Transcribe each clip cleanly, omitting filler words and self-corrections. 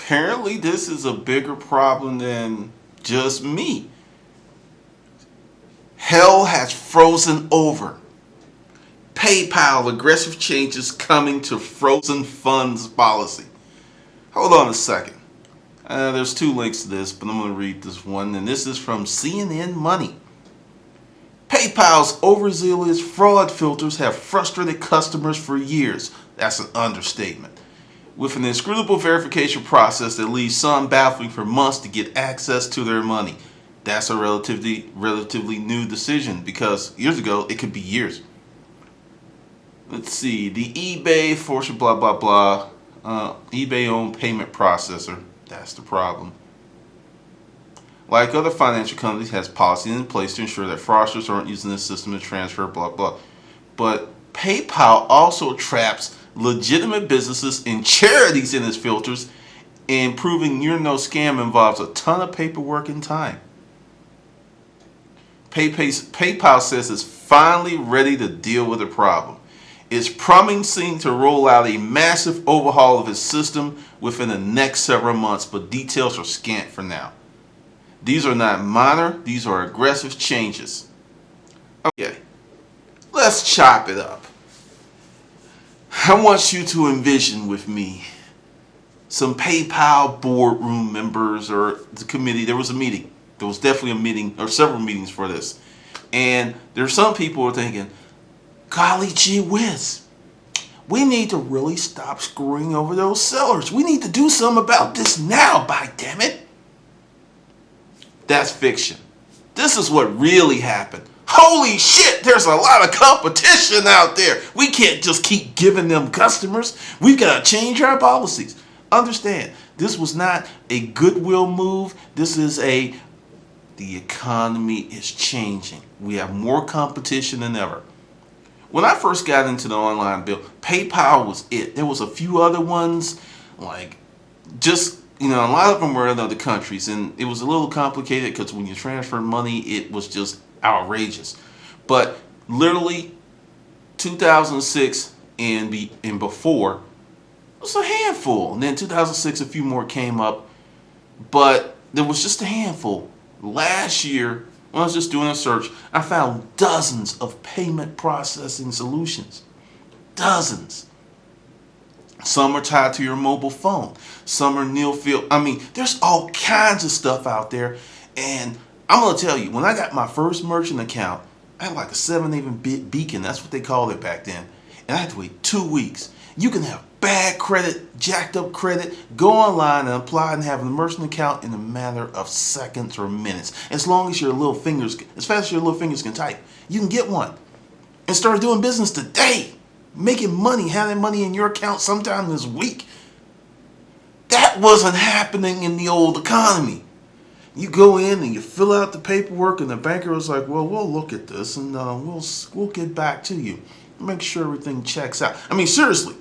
apparently this is a bigger problem than just me. Hell has frozen over. PayPal aggressive changes coming to frozen funds policy. Hold on a second. There's two links to this, but I'm going to read this one, and this is from CNN Money. PayPal's overzealous fraud filters have frustrated customers for years. That's an understatement. With an inscrutable verification process that leaves some baffling for months to get access to their money. That's a relatively new decision because years ago it could be years. Let's see, the eBay fortune blah blah blah. eBay owned payment processor. That's the problem. Like other financial companies, has policies in place to ensure that fraudsters aren't using the system to transfer blah blah. But PayPal also traps legitimate businesses and charities in its filters, and proving you're no scam involves a ton of paperwork and time. PayPal says it's finally ready to deal with the problem. It's promising to roll out a massive overhaul of its system within the next several months, but details are scant for now. These are not minor, these are aggressive changes. Okay, let's chop it up. I want you to envision with me some PayPal boardroom members or the committee. There was a meeting. There was definitely a meeting or several meetings for this. And there's some people who are thinking, golly gee whiz, we need to really stop screwing over those sellers. We need to do something about this now, by damn it. That's fiction. This is what really happened. Holy shit, there's a lot of competition out there. We can't just keep giving them customers. We've got to change our policies. Understand, this was not a goodwill move. This is the economy is changing. We have more competition than ever. When I first got into the online bill, PayPal was it. There was a few other ones, like just, a lot of them were in other countries, and it was a little complicated because when you transfer money, it was just outrageous. But literally 2006 and before, it was a handful. And then 2006, a few more came up, but there was just a handful. Last year, when I was just doing a search, I found dozens of payment processing solutions. Dozens. Some are tied to your mobile phone. Some are nil field. There's all kinds of stuff out there. And I'm going to tell you, when I got my first merchant account, I had like a 7-8 beacon. That's what they called it back then. And I had to wait 2 weeks. You can have bad credit, jacked up credit, go online and apply and have a merchant account in a matter of seconds or minutes. As long as as fast as your little fingers can type, you can get one. And start doing business today. Making money, having money in your account sometime this week. That wasn't happening in the old economy. You go in and you fill out the paperwork, and the banker was like, well, we'll look at this and we'll get back to you. Make sure everything checks out. Seriously.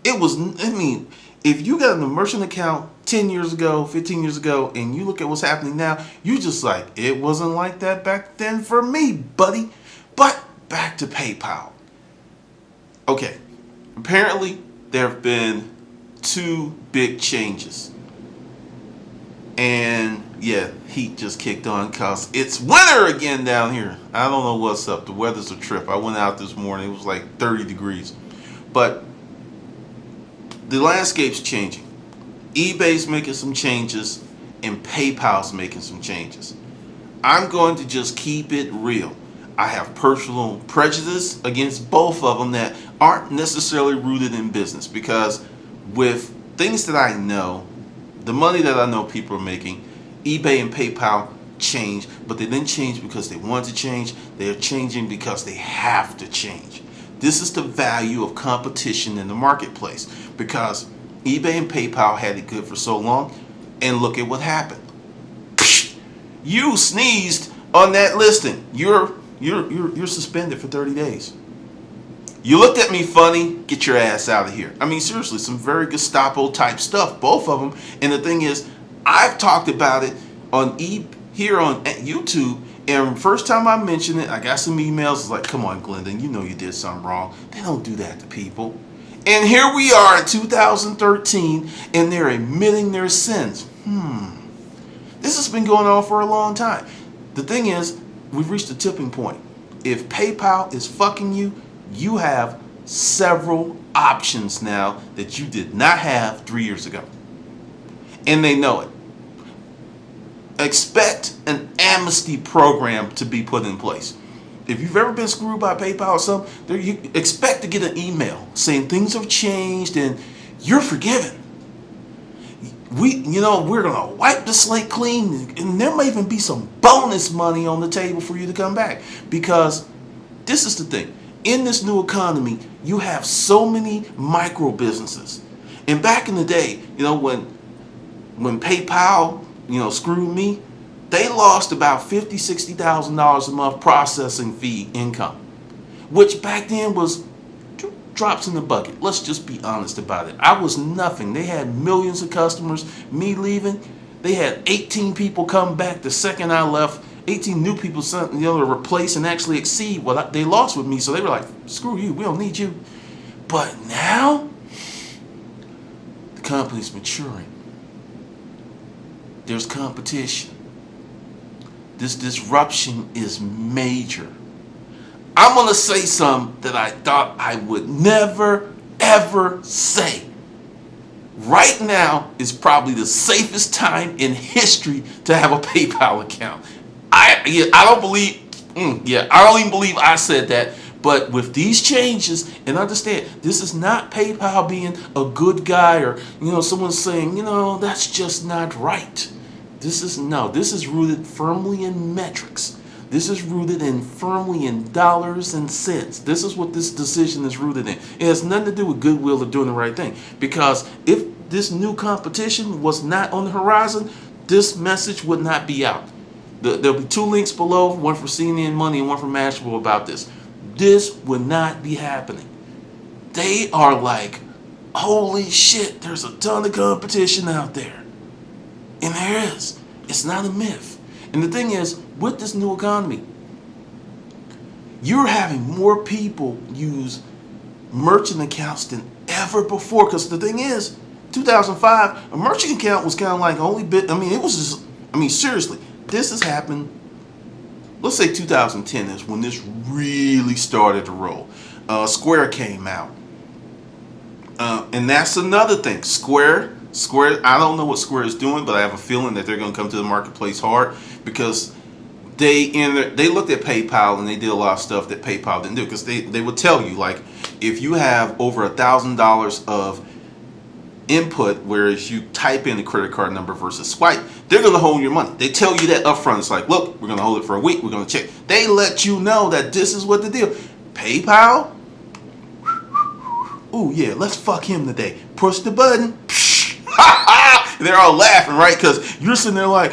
If you got a merchant account 10 years ago, 15 years ago, and you look at what's happening now, you just like, it wasn't like that back then for me, buddy. But back to PayPal. Okay, apparently there have been 2 big changes. And yeah, heat just kicked on because it's winter again down here. I don't know what's up. The weather's a trip. I went out this morning. It was like 30 degrees. But the landscape's changing. eBay's making some changes and PayPal's making some changes. I'm going to just keep it real. I have personal prejudice against both of them that aren't necessarily rooted in business, because with things that I know, the money that I know people are making, eBay and PayPal change, but they didn't change because they want to change. They're changing because they have to change. This is the value of competition in the marketplace, because eBay and PayPal had it good for so long, and look at what happened. You sneezed on that listing. You're suspended for 30 days. You looked at me funny, get your ass out of here. Seriously, some very Gestapo type stuff, both of them. And the thing is, I've talked about it here on YouTube, and first time I mentioned it, I got some emails. It's like, come on, Glendon, you know you did something wrong. They don't do that to people. And here we are in 2013, and they're admitting their sins. This has been going on for a long time. The thing is, we've reached a tipping point. If PayPal is fucking you, you have several options now that you did not have 3 years ago. And they know it. Expect an amnesty program to be put in place. If you've ever been screwed by PayPal or something, you expect to get an email saying things have changed and you're forgiven. We're gonna wipe the slate clean, and there may even be some bonus money on the table for you to come back. Because this is the thing: in this new economy, you have so many micro businesses. And back in the day, when PayPal, screwed me, they lost about $50,000-$60,000 a month processing fee income, which back then was drops in the bucket. Let's just be honest about it. I was nothing. They had millions of customers. Me leaving, they had 18 people come back the second I left. 18 new people to replace and actually exceed what they lost with me. So they were like, screw you, we don't need you. But now, the company's maturing. There's competition. This disruption is major. I'm going to say something that I thought I would never, ever say. Right now is probably the safest time in history to have a PayPal account. I don't even believe I said that. But with these changes, and understand, this is not PayPal being a good guy or, someone saying, that's just not right. This is rooted firmly in metrics. This is rooted firmly in dollars and cents. This is what this decision is rooted in. It has nothing to do with goodwill or doing the right thing. Because if this new competition was not on the horizon, this message would not be out. There'll be 2 links below, one for CNN Money and one for Mashable about this. This would not be happening. They are like, holy shit, there's a ton of competition out there. And there is. It's not a myth. And the thing is, with this new economy, you're having more people use merchant accounts than ever before. Because the thing is, 2005, a merchant account was kind of like seriously, this has happened. Let's say 2010 is when this really started to roll. Square came out. And that's another thing. Square, I don't know what Square is doing, but I have a feeling that they're going to come to the marketplace hard because they looked at PayPal and they did a lot of stuff that PayPal didn't do. Because they would tell you, like, if you have over $1,000 of input, whereas you type in the credit card number versus swipe, they're going to hold your money. They tell you that up front. It's like, look, we're going to hold it for a week. We're going to check. They let you know that this is what the deal. PayPal, ooh yeah, let's fuck him today. Push the button. They're all laughing, right? Because you're sitting there like,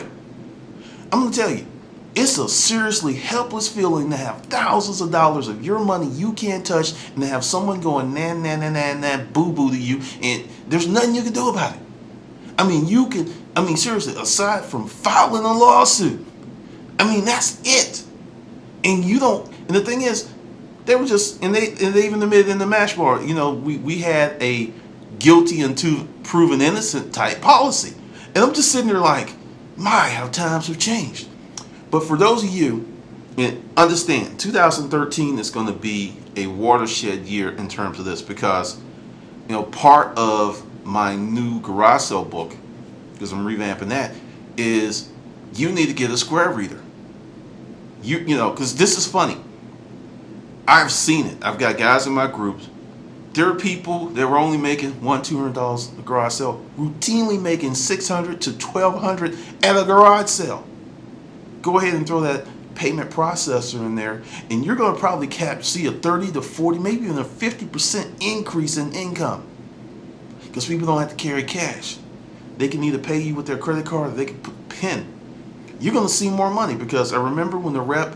I'm going to tell you, it's a seriously helpless feeling to have thousands of dollars of your money you can't touch and to have someone going boo-boo to you and there's nothing you can do about it. Seriously, aside from filing a lawsuit, that's it. And the thing is, they were just, and they even admitted in the mash bar, we had a guilty until proven innocent type policy. And I'm just sitting there like, my, how times have changed. But for those of you, understand, 2013 is going to be a watershed year in terms of this because, part of my new garage sale book, because I'm revamping that, is you need to get a Square reader. Because this is funny. I've seen it. I've got guys in my groups. There are people that were only making $100-$200 a garage sale, routinely making $600 to $1,200 at a garage sale. Go ahead and throw that payment processor in there, and you're going to probably see a 30 to 40, maybe even a 50% increase in income. Because people don't have to carry cash. They can either pay you with their credit card or they can put PIN. You're going to see more money because I remember when the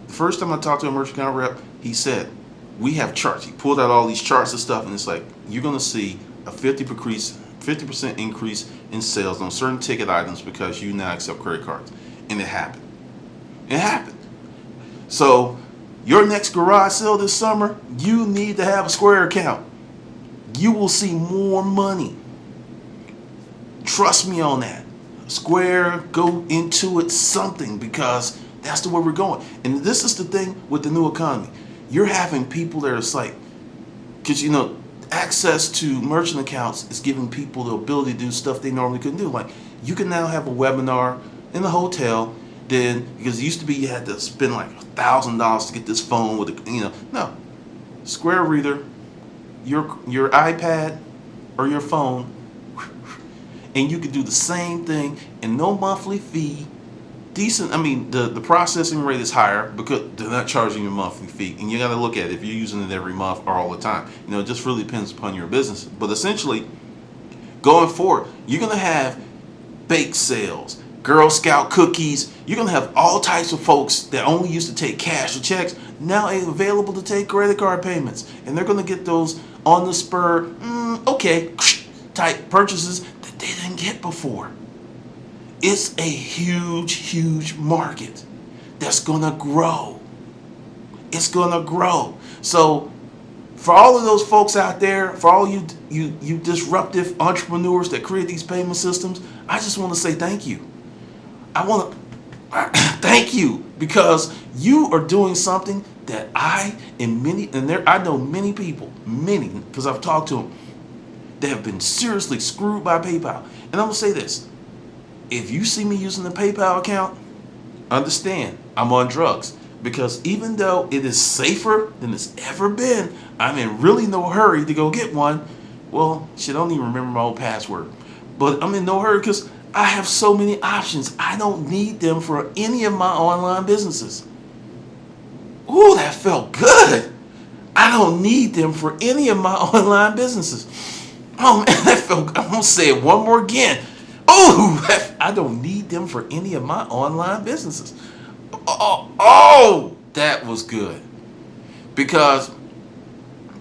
first time I talked to a merchant account rep, he said, we have charts. He pulled out all these charts and stuff, and it's like, you're going to see a 50% increase in sales on certain ticket items because you now accept credit cards. And it happened. It happened. So your next garage sale this summer, you need to have a Square account. you will see more money. Trust me on that. Square, go into it something, because that's the way we're going. And this is the thing with the new economy. You're having people that are like, because access to merchant accounts is giving people the ability to do stuff they normally couldn't do. Like, you can now have a webinar in a hotel. Then, because it used to be you had to spend like $1,000 to get this phone with no, Square Reader, your iPad or your phone, and you could do the same thing and no monthly fee. Decent. I mean, the processing rate is higher because they're not charging you a monthly fee, and you got to look at it if you're using it every month or all the time. It just really depends upon your business. But essentially, going forward, you're gonna have bake sales, Girl Scout cookies. You're gonna have all types of folks that only used to take cash or checks now available to take credit card payments, and they're gonna get those on the spur, okay, type purchases that they didn't get before. It's a huge, huge market that's gonna grow. It's gonna grow. So for all of those folks out there, for all you disruptive entrepreneurs that create these payment systems, I just want to say thank you. I want to thank you, because you are doing something that I know many people, because I've talked to them, that have been seriously screwed by PayPal. And I'm gonna say this. If you see me using the PayPal account, understand I'm on drugs. Because even though it is safer than it's ever been, I'm in really no hurry to go get one. Well, shit, I don't even remember my old password. But I'm in no hurry because I have so many options. I don't need them for any of my online businesses. Ooh, that felt good. I don't need them for any of my online businesses. Oh man, that felt good. I'm going to say it one more again. Oh, I don't need them for any of my online businesses. Oh, that was good. Because,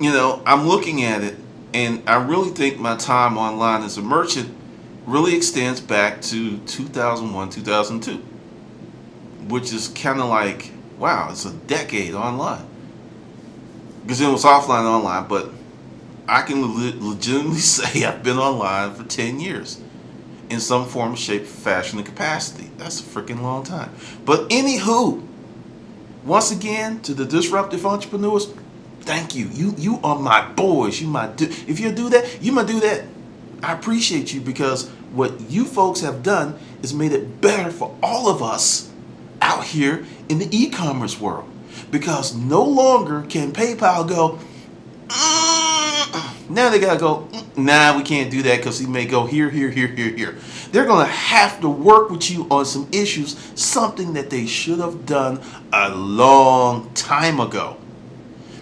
I'm looking at it, and I really think my time online as a merchant really extends back to 2001, 2002, which is kind of like, wow, it's a decade online. Because it was offline and online, but I can legitimately say I've been online for 10 years. In some form, shape, fashion, and capacity. That's a freaking long time. But anywho, once again, to the disruptive entrepreneurs, thank you. You are my boys. If you do that, you might do that. I appreciate you, because what you folks have done is made it better for all of us out here in the e-commerce world. Because no longer can PayPal go, now they gotta go, nah, we can't do that because he may go here. They're gonna have to work with you on some issues, something that they should have done a long time ago.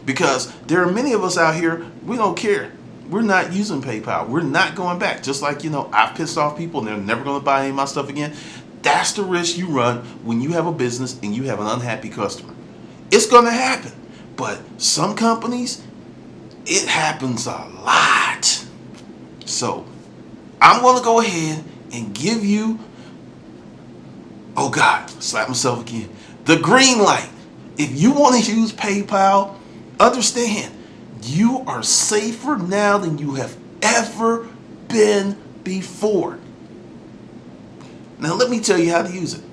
Because there are many of us out here, we don't care. We're not using PayPal. We're not going back. Just like, I've pissed off people and they're never gonna buy any of my stuff again. That's the risk you run when you have a business and you have an unhappy customer. It's gonna happen. But some companies, it happens a lot. So I'm going to go ahead and give you, oh God, slap myself again, the green light. If you want to use PayPal, understand you are safer now than you have ever been before. Now let me tell you how to use it.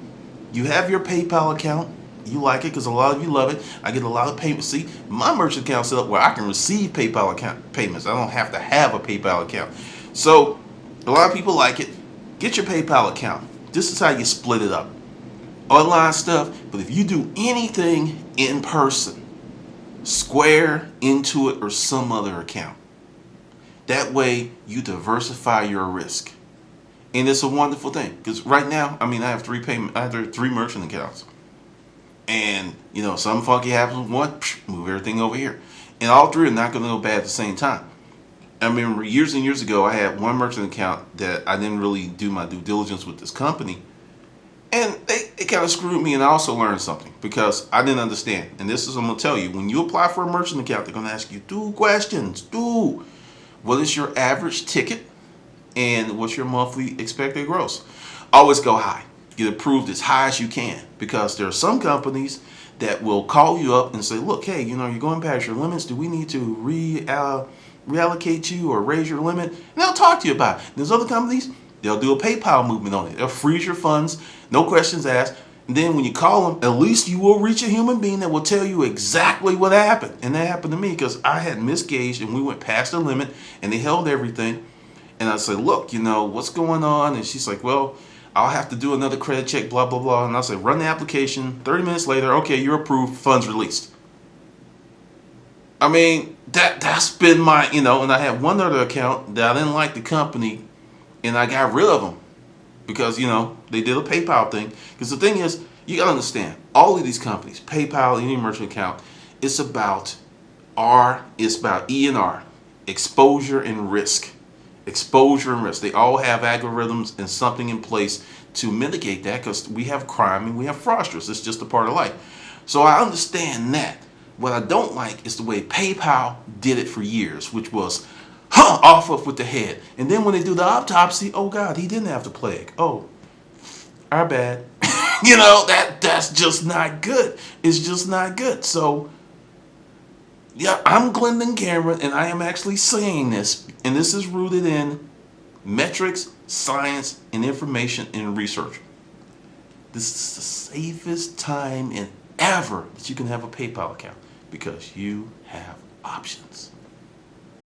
You have your PayPal account. You like it because a lot of you love it. I get a lot of payments. See, my merchant account set up where I can receive PayPal account payments. I don't have to have a PayPal account. So a lot of people like it. Get your PayPal account. This is how you split it up. Online stuff, but if you do anything in person, Square, Intuit, or some other account. That way you diversify your risk. And it's a wonderful thing. Because right now, I have three merchant accounts. And, something funky happens with one, move everything over here. And all three are not going to go bad at the same time. I remember years and years ago, I had one merchant account that I didn't really do my due diligence with this company. And it kind of screwed me, and I also learned something because I didn't understand. And this is, I'm going to tell you, when you apply for a merchant account, they're going to ask you 2 questions. What is your average ticket? And what's your monthly expected gross? Always go high. Get approved as high as you can, because there are some companies that will call you up and say, look, hey, you're going past your limits. Do we need to reallocate you or raise your limit, and they'll talk to you about it. There's other companies, they'll do a PayPal movement on it. They'll freeze your funds, no questions asked. And then when you call them, at least you will reach a human being that will tell you exactly what happened. And that happened to me because I had misgauged and we went past the limit and they held everything. And I said, look, what's going on? And she's like, well, I'll have to do another credit check, blah, blah, blah. And I said, run the application. 30 minutes later, okay, you're approved, funds released. I mean, that's been my, and I had one other account that I didn't like the company and I got rid of them because, they did a PayPal thing. Because the thing is, you got to understand, all of these companies, PayPal, any merchant account, it's about E and R, exposure and risk. Exposure and risk. They all have algorithms and something in place to mitigate that because we have crime and we have fraudsters. It's just a part of life. So I understand that. What I don't like is the way PayPal did it for years, which was off up with the head. And then when they do the autopsy, oh God, he didn't have the plague. Oh, our bad. That's just not good. It's just not good. So yeah, I'm Glendon Cameron, and I am actually saying this, and this is rooted in metrics, science, and information and research. This is the safest time in ever that you can have a PayPal account because you have options.